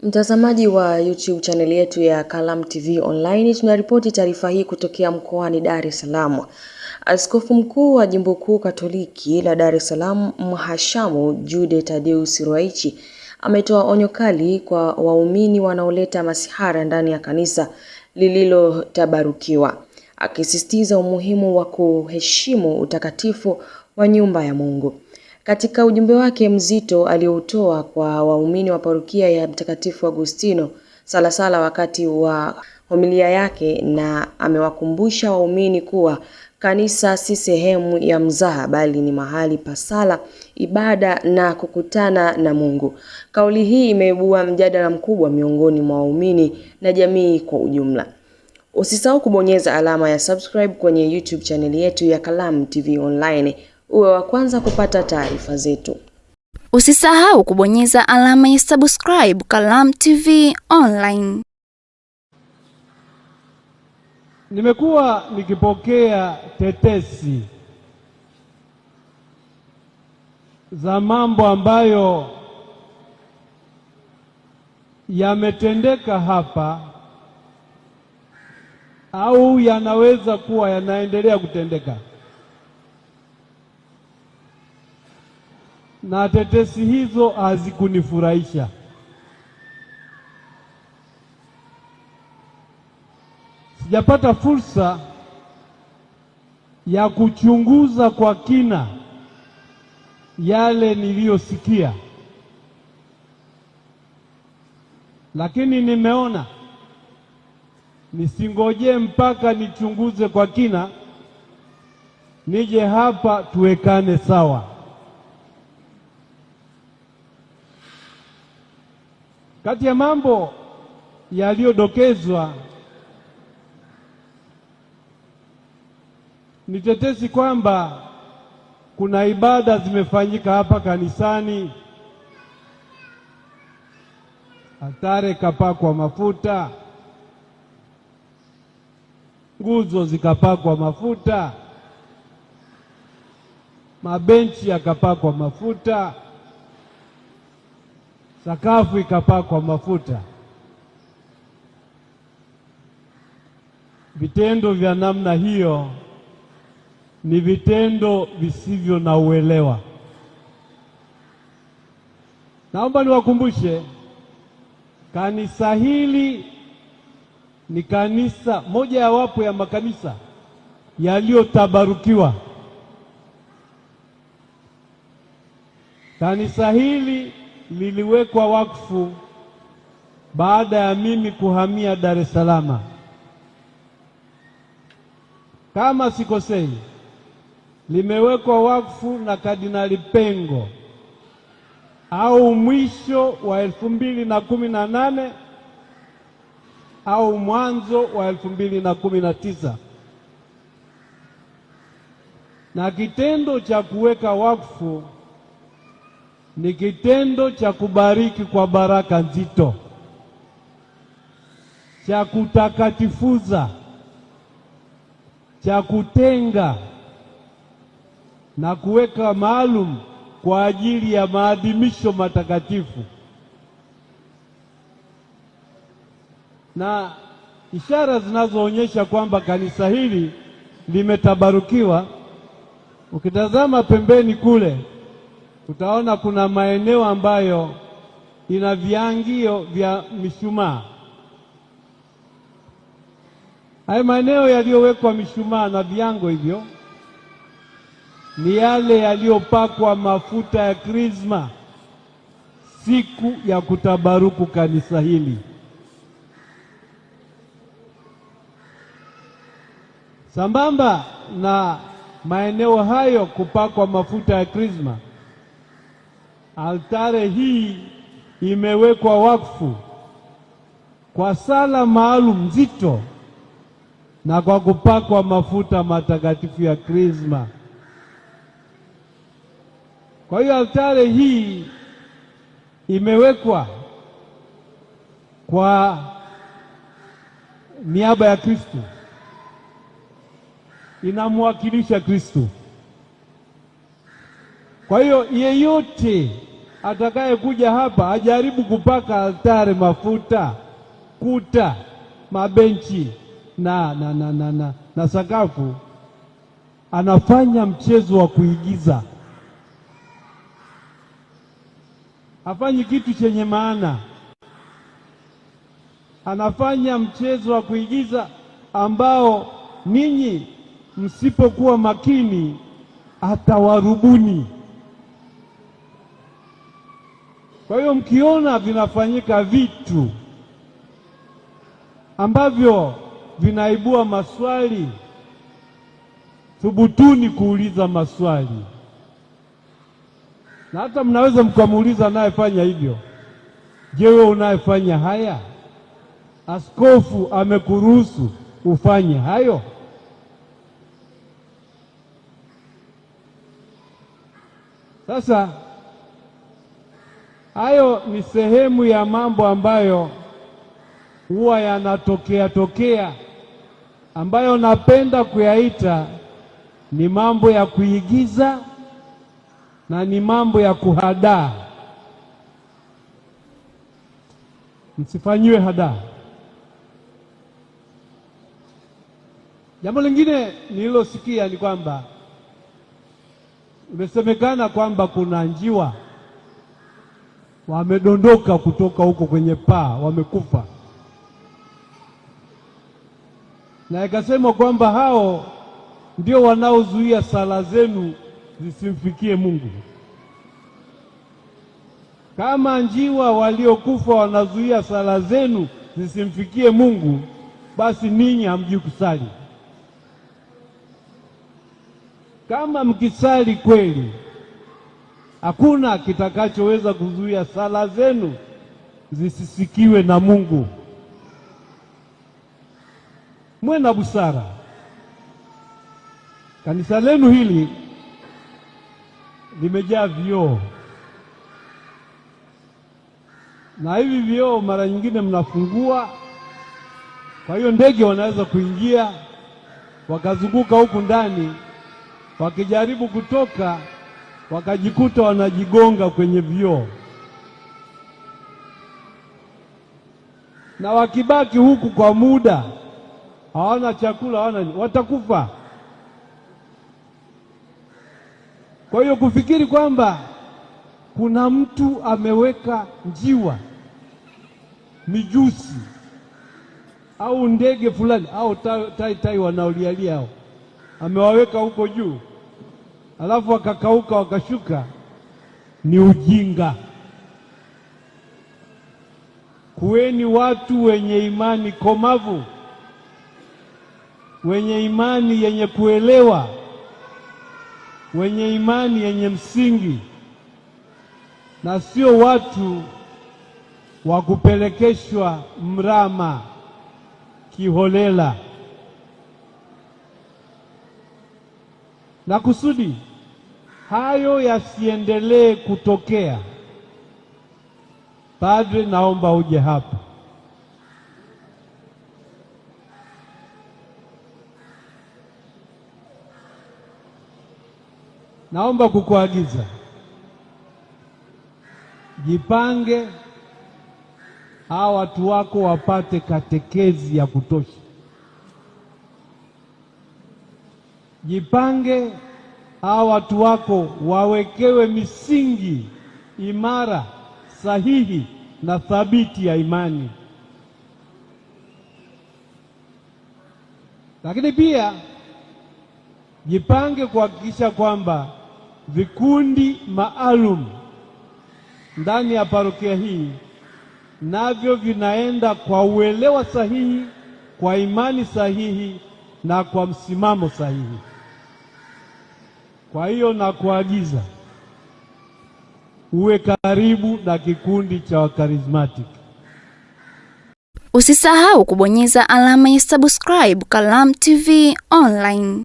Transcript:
Mtazamaji wa YouTube channel yetu ya Kalamu TV Online, tunaripoti taarifa hii kutokea mkoani Dar es Salaam. Askofu Mkuu wa Jimbo Kuu Katoliki la Dar es Salaam, Mhashamu Jude Thaddeus Ruwa'ichi, ametoa onyo kali kwa waumini wanaoleta masihara ndani ya kanisa lililotabarukiwa, akisisitiza umuhimu wa kuheshimu utakatifu wa nyumba ya Mungu. Katika ujumbe wake mzito aliotoa kwa waumini wa parokia ya Mtakatifu Agustino Salasala wakati wa homilia yake, na amewakumbusha waumini kuwa kanisa si sehemu ya mzaha bali ni mahali pa sala, ibada na kukutana na Mungu. Kauli hii imeibua mjadala mkubwa miongoni mwa waumini na jamii kwa ujumla. Usisahau kubonyeza alama ya subscribe kwenye YouTube channel yetu ya Kalamu TV Online uwe wa kwanza kupata taarifa zetu. Usisahau kubonyeza alama ya subscribe Kalamu TV Online. Nimekuwa nikipokea tetesi za mambo ambayo yametendeka hapa au yanaweza kuwa yanaendelea kutendeka. Na tetesi hizo hazikunifurahisha. Sijapata fursa ya kuchunguza kwa kina yale niliyosikia, lakini nimeona nisingoje mpaka nichunguze kwa kina, nije hapa tuwekane sawa. Kati ya mambo yaliyodokezwa ni tetesi kwamba kuna ibada zimefanyika hapa kanisani, altare kapakwa mafuta, nguzo zikapakwa mafuta, mabenchi yakapakwa mafuta, sakafu ikapakwa mafuta. Vitendo vya namna hiyo ni vitendo visivyo na uelewa. Naomba niwakumbushe, kanisa hili ni kanisa moja ya wapo ya makanisa yaliyotabarukiwa. Kanisa hili liliwekwa wakfu baada ya mimi kuhamia Dar es Salaam. Kama sikosei, limewekwa wakfu na Kardinali Pengo au mwisho wa 2018 au mwanzo wa 2019. Na kitendo cha kuweka wakfu ni kitendo cha kubariki kwa baraka nzito, cha kutakatifuza, cha kutenga na kuweka maalum kwa ajili ya maadhimisho matakatifu. Na ishara zinazoonyesha kwamba kanisa hili limetabarukiwa, ukitazama pembeni kule utaona kuna maeneo ambayo ina viangio vya mishumaa. Hayo maeneo yaliyowekwa mishumaa na viango hivyo ni yale yaliyopakwa mafuta ya krisma siku ya kutabaruku kanisa hili. Sambamba na maeneo hayo kupakwa mafuta ya krisma, altare hii imewekwa wakfu kwa sala maalum nzito na kwa kupakwa mafuta matakatifu ya krisma. Kwa hiyo altare hii imewekwa kwa niaba ya Kristo, inamwakilisha Kristo. Kwa hiyo yeyote atakaye kuja hapa ajaribu kupaka altare mafuta, kuta, mabenchi na sakafu, anafanya mchezo wa kuigiza. Hafanyi kitu chenye maana. Anafanya mchezo wa kuigiza ambao ninyi msipokuwa makini atawarubuni. Kwa hiyo mkiona vinafanyika vitu ambavyo vinaibua maswali, thubutuni kuuliza maswali. Na hata mnaweza mkamuuliza anayefanya hivyo, je, wewe unayefanya haya, askofu amekuruhusu ufanye hayo? Sasa hayo ni sehemu ya mambo ambayo huwa yanatokea ambayo napenda kuyaita ni mambo ya kuigiza na ni mambo ya kuhadaa. Msifanyiwe hadaa. Jambo lingine nililosikia ni kwamba imesemekana kwamba kuna njiwa wamedondoka kutoka huko kwenye paa, wamekufa, na ikasema kwamba hao ndio wanaozuia sala zenu zisimfikie Mungu. Kama njiwa waliokufa wanazuia sala zenu zisimfikie Mungu, basi ninyi hamjui kusali. Kama mkisali kweli, hakuna kitakachoweza kuzuia sala zenu zisisikiwe na Mungu. Mwe na busara. Kanisa lenu hili limejaa vioo, na hivi vioo mara nyingine mnafungua, kwa hiyo ndege wanaweza kuingia wakazunguka huku ndani, wakijaribu kutoka wakajikuta wanajigonga kwenye vioo, na wakibaki huku kwa muda, hawana chakula, watakufa. Kwa hiyo kufikiri kwamba kuna mtu ameweka njiwa, mijusi au ndege fulani au tai wanaolialia hao, amewaweka huko juu alafu wakakauka wakashuka, ni ujinga. Kuweni watu wenye imani komavu, wenye imani yenye kuelewa, wenye imani yenye msingi, na sio watu wa kupelekeshwa mrama kiholela. Na kusudi hayo yasiendelee kutokea, Padre, naomba uje hapa. Naomba kukuagiza, jipange, hawa watu wako wapate katekezi ya kutosha. Jipange, hawa watu wako wawekewe misingi imara, sahihi na thabiti ya imani. Lakini pia jipange kuhakikisha kwamba vikundi maalum ndani ya parokia hii navyo vinaenda kwa uelewa sahihi, kwa imani sahihi na kwa msimamo sahihi. Kwa hiyo nakuagiza uwe karibu na kikundi cha Wakarismatic. Usisahau kubonyeza alama ya subscribe Kalamu TV Online.